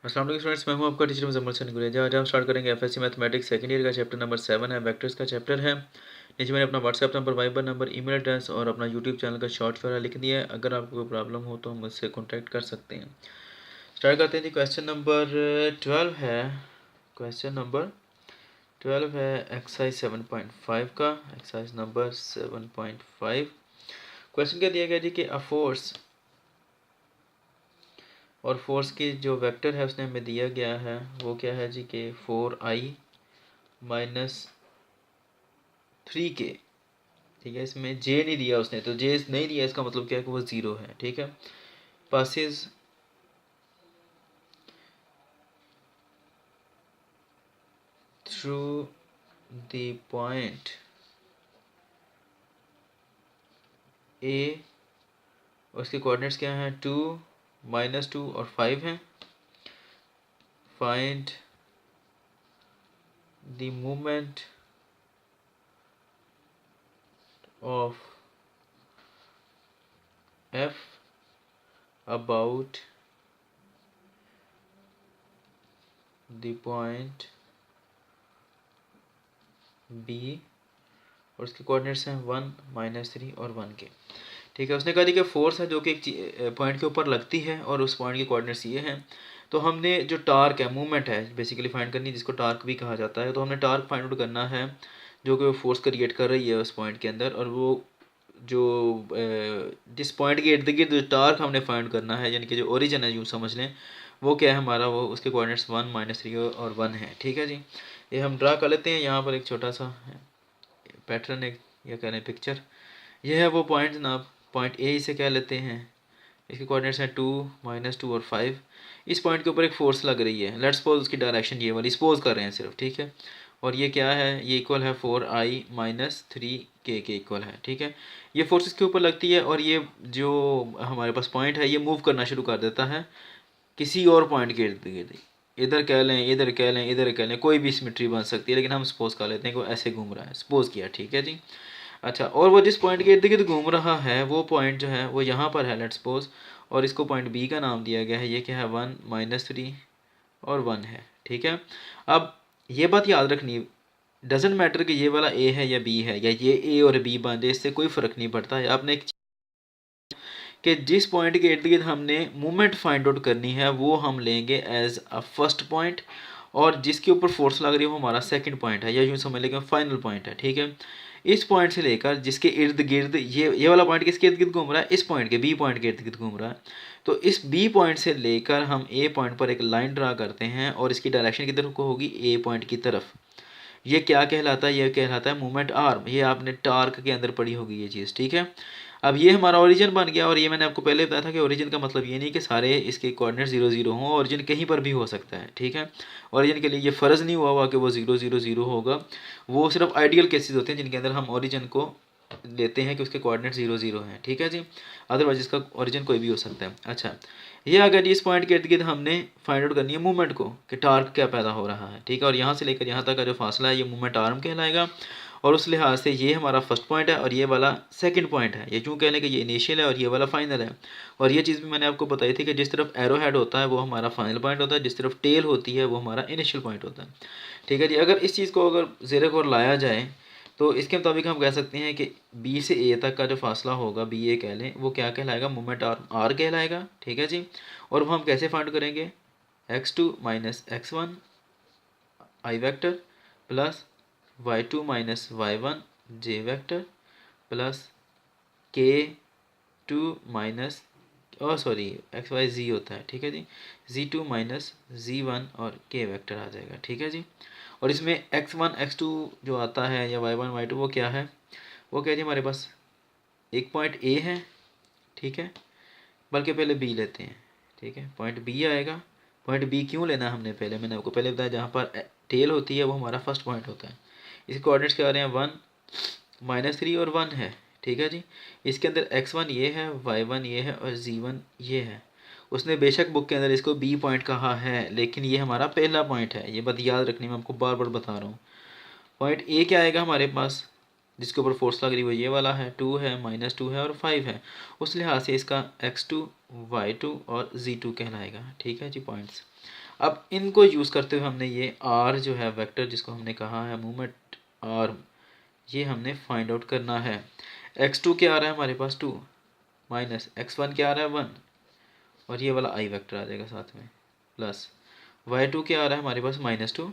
अस्सलाम वालेकुम स्टूडेंट्स, मैं हूं आपका टीचर मुजम्मल हसन गुलेजा। आज हम स्टार्ट करेंगे एफएससी मैथमेटिक्स सेकंड ईयर का चैप्टर नंबर 7 है, वेक्टर्स का चैप्टर है। नीचे मैंने अपना WhatsApp number, Viber number, email address और अपना यूट्यूब चैनल का शॉर्ट यूआरएल लिख दिया है। अगर आपको कोई प्रॉब्लम हो तो मुझसे कॉन्टैक्ट कर सकते हैं। स्टार्ट करते हैं जी। क्वेश्चन नंबर 12 है। क्वेश्चन नंबर 12 है एक्सरसाइज 7.5 का। Exercise number 7.5। क्वेश्चन क्या दिया गया जी कि अ फोर्स, और फोर्स की जो वेक्टर है उसने हमें दिया गया है वो क्या है जी कि 4i माइनस 3k। ठीक है, इसमें जे नहीं दिया उसने, तो जे नहीं दिया इसका मतलब क्या है कि वो ज़ीरो है। ठीक है, passes through the point A, उसके कोऑर्डिनेट्स क्या हैं 2, -2 और 5 हैं। Find the movement of F about the point B, और उसके कोऑर्डिनेट्स हैं 1, -3 और 1 के। ठीक है, उसने कहा जी कि फोर्स है जो कि एक पॉइंट के ऊपर लगती है और उस पॉइंट के कोऑर्डिनेट्स ये हैं। तो हमने जो टार्क है, मूवमेंट है बेसिकली फाइंड करनी, जिसको टार्क भी कहा जाता है। तो हमने टार्क फाइंड आउट करना है जो कि वो फोर्स क्रिएट कर रही है उस पॉइंट के अंदर, और वो जो जिस पॉइंट के इर्द गिर्द जो टार्क हमने फाइंड करना है, यानी कि जो ओरिजिन है यूँ समझ लें, वो क्या है हमारा, वो उसके कोऑर्डिनेट्स 1, -3 और 1 है। ठीक है जी, ये हम ड्रा कर लेते हैं। यहाँ पर एक छोटा सा पैटर्न, एक या कह रहे हैं पिक्चर, ये है वो पॉइंट जनाब। पॉइंट ए इसे कह लेते हैं, इसके कोऑर्डिनेट्स हैं 2, -2 और 5। इस पॉइंट के ऊपर एक फोर्स लग रही है। लेट्स सपोज उसकी डायरेक्शन ये वाली सपोज कर रहे हैं सिर्फ। ठीक है, और ये क्या है, ये इक्वल है 4i माइनस 3k के इक्वल है। ठीक है, ये फोर्स इसके ऊपर लगती है और ये जो हमारे पास पॉइंट है ये मूव करना शुरू कर देता है किसी और पॉइंट के इर्द गिर्द। इधर कह लें, इधर कह लें, इधर कह लें, कोई भी सिमेट्री बन सकती है, लेकिन हम सपोज कर लेते हैं कि वो ऐसे घूम रहा है। सपोज किया, ठीक है जी। अच्छा, और वो जिस पॉइंट के इर्द गिर्द घूम रहा है वो पॉइंट जो है वो यहाँ पर है, लेट्स सपोज, और इसको पॉइंट बी का नाम दिया गया है। ये क्या है, 1, -3 और 1 है। ठीक है, अब ये बात याद रखनी, डजेंट मैटर कि ये वाला ए है या बी है, या ये ए और बी बन जाए, इससे कोई फ़र्क नहीं पड़ता है। आपने एक कि जिस पॉइंट के इर्द गिर्द हमने मूवमेंट फाइंड आउट करनी है वो हम लेंगे एज अ फर्स्ट पॉइंट, और जिसके ऊपर फोर्स लग रही है वो हमारा सेकंड पॉइंट है, या यूँ समझ लेंगे फाइनल पॉइंट है। ठीक है, इस पॉइंट से लेकर जिसके इर्द गिर्द ये वाला पॉइंट किसके इर्द गिर्द घूम रहा है, इस पॉइंट के बी पॉइंट के इर्द गिर्द घूम रहा है। तो इस बी पॉइंट से लेकर हम ए पॉइंट पर एक लाइन ड्रा करते हैं, और इसकी डायरेक्शन की तरफ को होगी ए पॉइंट की तरफ। ये क्या कहलाता है, ये कहलाता है मूवमेंट आर्म। ये आपने टार्क के अंदर पढ़ी होगी ये चीज़। ठीक है, अब ये हमारा ओरिजिन बन गया, और ये मैंने आपको पहले बताया था कि ओरिजिन का मतलब ये नहीं कि सारे इसके कोऑर्डिनेट 0, 0 हों। ओरिजिन कहीं पर भी हो सकता है। ठीक है, ओरिजिन के लिए ये फ़र्ज़ नहीं हुआ कि वो 0, 0, 0 होगा। वो सिर्फ आइडियल केसेस होते हैं जिनके अंदर हम ओरिजिन को लेते हैं कि उसके कोऑर्डिनेट 0, 0 हैं। ठीक है जी, अदरवाइज इसका ओरिजिन कोई भी हो सकता है। अच्छा, ये अगर इस पॉइंट के इर्द गिर्द हमने फाइंड आउट करनी है मूवमेंट को कि टार्क क्या पैदा हो रहा है। ठीक है, और यहाँ से लेकर यहाँ तक का जो फासला है ये मूवमेंट आर्म कहलाएगा, और उस लिहाज से ये हमारा फर्स्ट पॉइंट है और ये वाला सेकंड पॉइंट है। ये क्यों कह लें कि ये इनिशियल है और ये वाला फाइनल है। और ये चीज़ भी मैंने आपको बताई थी कि जिस तरफ एरो हेड होता है वो हमारा फाइनल पॉइंट होता है, जिस तरफ टेल होती है वो हमारा इनिशियल पॉइंट होता है। ठीक है जी, अगर इस चीज़ को अगर ज़ेरे गौर लाया जाए तो इसके मुताबिक हम कह सकते हैं कि बी से ए तक का जो फासला होगा, बी ए कह लें, वो क्या कहलाएगा, मूवमेंट आर कहलाएगा। ठीक है जी, और वो हम कैसे फाइंड करेंगे, x2 minus x1 I vector plus y2 minus y1 J vector plus k2 minus, और सॉरी एक्स वाई जी होता है। ठीक है जी, z2 माइनस z1 और k वेक्टर आ जाएगा। ठीक है जी, और इसमें x1 x2 जो आता है या y1 y2 वो क्या है, वो क्या जी, हमारे पास एक पॉइंट ए है। ठीक है, बल्कि पहले बी लेते हैं। ठीक है, पॉइंट बी आएगा। पॉइंट बी क्यों लेना है हमने, पहले मैंने आपको पहले बताया, जहाँ पर टेल होती है वो हमारा फर्स्ट पॉइंट होता है। इसके कोऑर्डिनेट्स क्या आ रहे हैं, 1, -3 और 1 है। ठीक है जी, इसके अंदर x1 ये है, y1 ये है और z1 ये है। उसने बेशक बुक के अंदर इसको बी पॉइंट कहा है, लेकिन ये हमारा पहला पॉइंट है। ये बात याद रखनी, मैं आपको बार बार बता रहा हूँ। पॉइंट ए क्या आएगा हमारे पास, जिसके ऊपर फोर्स लग रही है वो ये वाला है, 2 है, -2 है और 5 है। उस लिहाज से इसका x2, y2 और z2 कहलाएगा। ठीक है जी, पॉइंट्स। अब इनको यूज़ करते हुए हमने ये आर जो है वेक्टर जिसको हमने कहा है मूवमेंट आर, ये हमने फाइंड आउट करना है। x2 क्या आ रहा है हमारे पास 2 माइनस x1 क्या आ रहा है 1 और ये वाला आई वेक्टर आ जाएगा साथ में, प्लस y2 क्या आ रहा है हमारे पास -2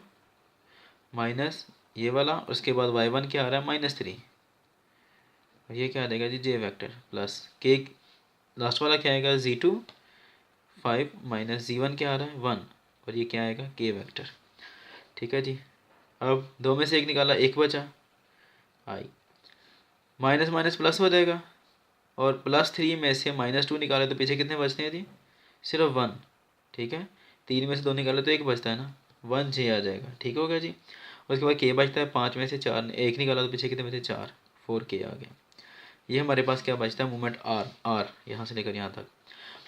माइनस ये वाला, और उसके बाद y1 क्या आ रहा है -3 और ये क्या आ जाएगा जी j vector, plus k last वाला क्या आएगा z2 5 माइनस z1 क्या आ रहा है 1 और ये क्या आएगा k वेक्टर। ठीक है जी, अब दो में से एक निकाला, एक बचा i, माइनस माइनस प्लस हो जाएगा और +3 में से -2 निकाले तो पीछे कितने बचते हैं जी, सिर्फ 1। ठीक है, 3 में से 2 निकाले तो एक बचता है ना, 1j आ जाएगा। ठीक हो गया जी, उसके बाद k बचता है, 5 में से 4 एक निकाला तो पीछे कितने बचे 4, 4k आ गया। ये हमारे पास क्या बचता है मूवमेंट आर यहाँ से लेकर यहाँ तक।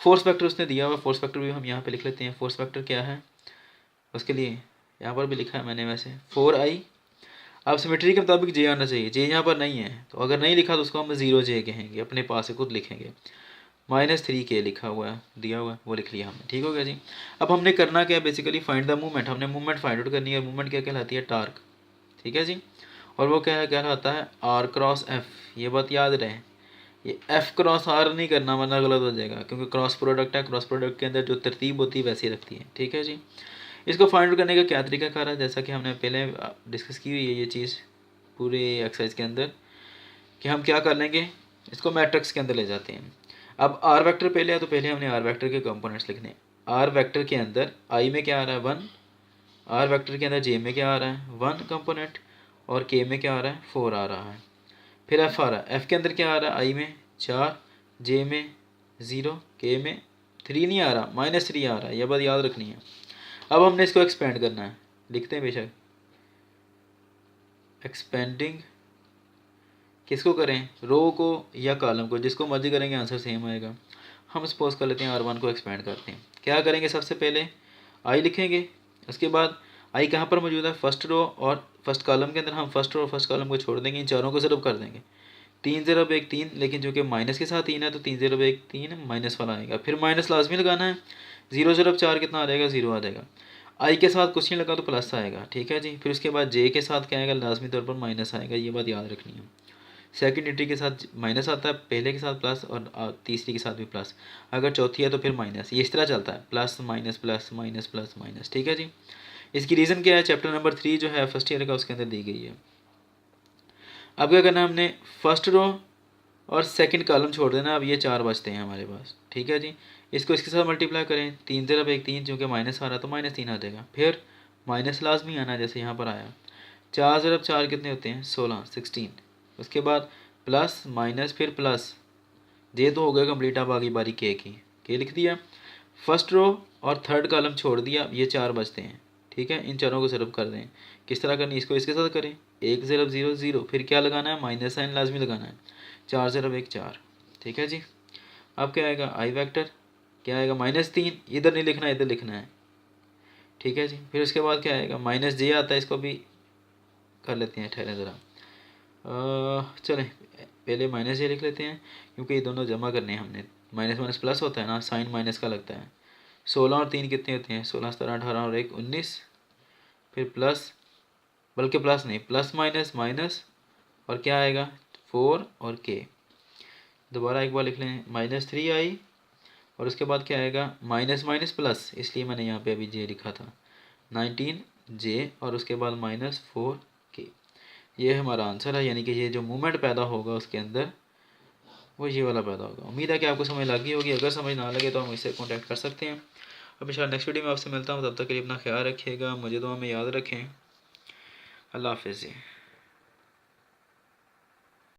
फोर्स फैक्टर उसने दिया हुआ, फोर्स फैक्टर भी हम यहाँ पे लिख लेते हैं। फोर्स फैक्टर क्या है उसके लिए यहाँ पर भी लिखा है मैंने वैसे 4i। अब सिमेट्री के मुताबिक जे आना चाहिए, जे यहाँ पर नहीं है तो अगर नहीं लिखा तो उसको हम 0j कहेंगे, अपने पास से खुद लिखेंगे। -3k लिखा हुआ है, दिया हुआ है, वो लिख लिया हमने। ठीक हो गया जी, अब हमने करना क्या है बेसिकली फाइंड द मूवमेंट, हमने मूवमेंट फाइंड आउट करनी है। मूवमेंट क्या कहलाती है टार्क। ठीक है जी, और वो क्या कहलाता है r क्रॉस f। ये बात याद रहे, ये f क्रॉस r नहीं करना वरना गलत हो जाएगा, क्योंकि क्रॉस प्रोडक्ट है, क्रॉस प्रोडक्ट के अंदर जो तरतीब होती है वैसी रखती है। ठीक है जी, इसको फाइंड आउट करने का क्या तरीका कार है, जैसा कि हमने पहले डिस्कस की हुई है ये चीज़ पूरे एक्सरसाइज के अंदर, कि हम क्या कर लेंगे, इसको मैट्रिक्स के अंदर ले जाते हैं। अब आर वेक्टर पहले है तो पहले हमने आर वेक्टर के कंपोनेंट्स लिखने। आर वेक्टर के अंदर आई में क्या आ रहा है 1, आर वेक्टर के अंदर जे में क्या आ रहा है 1 कंपोनेंट और के में क्या आ रहा है 4 आ रहा है। फिर एफ आ रहा है, एफ के अंदर क्या आ रहा है आई में 4, जे में 0, के में 3 नहीं आ रहा, -3 आ रहा है। यह बात याद रखनी है। अब हमने इसको एक्सपेंड करना है, लिखते हैं बेशक एक्सपेंडिंग, किसको करें रो को या कॉलम को, जिसको मर्जी करेंगे आंसर सेम आएगा। हम सपोज कर लेते हैं R1 को एक्सपेंड करते हैं। क्या करेंगे, सबसे पहले आई लिखेंगे, उसके बाद आई कहाँ पर मौजूद है फर्स्ट रो और फर्स्ट कॉलम के अंदर, हम फर्स्ट रो और फर्स्ट कॉलम को छोड़ देंगे, इन चारों को ज़रब कर देंगे। 3 ज़रब 1 3, लेकिन जो कि माइनस के साथ 3 है तो 3 ज़रब 1 3 माइनस वाला आएगा, फिर माइनस लाजमी लगाना है। 0 ज़रब 4 कितना आ जाएगा 0 आ जाएगा। आई के साथ कुछ नहीं लगा तो प्लस आएगा। ठीक है जी, फिर उसके बाद जे के साथ क्या आएगा लाजमी तौर पर माइनस आएगा, ये बात याद रखनी है। सेकंड इंट्री के साथ माइनस आता है, पहले के साथ प्लस और तीसरी के साथ भी प्लस, अगर चौथी है तो फिर माइनस, ये इस तरह चलता है plus minus plus minus plus minus. ठीक है जी, इसकी रीज़न क्या है, चैप्टर नंबर 3 जो है फर्स्ट ईयर का उसके अंदर दी गई है। अब क्या करना है, हमने फर्स्ट रो और सेकंड कॉलम छोड़ देना। अब ये 4 बचते हैं हमारे पास। ठीक है जी, इसको इसके साथ मल्टीप्लाई करें, 3 ज़रब 1 3, चूँकि माइनस आ रहा है तो -3 आ जाएगा, फिर माइनस लाजमी आना जैसे यहाँ पर आया। 4 ज़रब 4 कितने होते हैं 16 16, उसके बाद प्लस माइनस फिर प्लस, ये तो हो गया कंप्लीट। अब आगे बारी के की, के लिख दिया, फर्स्ट रो और थर्ड कॉलम छोड़ दिया, ये 4 बचते हैं। ठीक है, इन चारों को ज़रब कर दें। किस तरह करनी, इसको इसके साथ करें, 1 ज़रब 0 0, फिर क्या लगाना है माइनस साइन लाजमी लगाना है, 4 ज़रब 1 4। ठीक है जी, अब क्या आएगा आई वेक्टर, क्या आएगा -3, इधर नहीं लिखना इधर लिखना है। ठीक है जी, फिर उसके बाद क्या आएगा माइनस जे आता है, इसको भी कर लेते हैं, ठहरें ज़रा, चलें पहले माइनस जे लिख लेते हैं क्योंकि ये दोनों जमा करने हैं हमने। माइनस माइनस प्लस होता है ना, साइन माइनस का लगता है। 16 और 3 कितने होते हैं 16 17 18 और 1 19, फिर प्लस, बल्कि प्लस नहीं प्लस माइनस माइनस, और क्या आएगा 4 और के। दोबारा एक बार लिख लें, -3 आई और उसके बाद क्या आएगा माइनस माइनस प्लस, इसलिए मैंने यहाँ पे अभी जे लिखा था 19 जे और उसके बाद -4 के। ये हमारा आंसर है, यानी कि ये जो मूवमेंट पैदा होगा उसके अंदर वो ये वाला पैदा होगा। उम्मीद है कि आपको समझ लगी होगी, अगर समझ ना लगे तो हम इससे कॉन्टैक्ट कर सकते हैं। अब इंशाल्लाह नेक्स्ट वीडियो में आपसे मिलता हूँ, तब तक के लिए अपना ख्याल रखिएगा, मुझे दुआ में याद रखें। अल्लाह हाफ़िज़।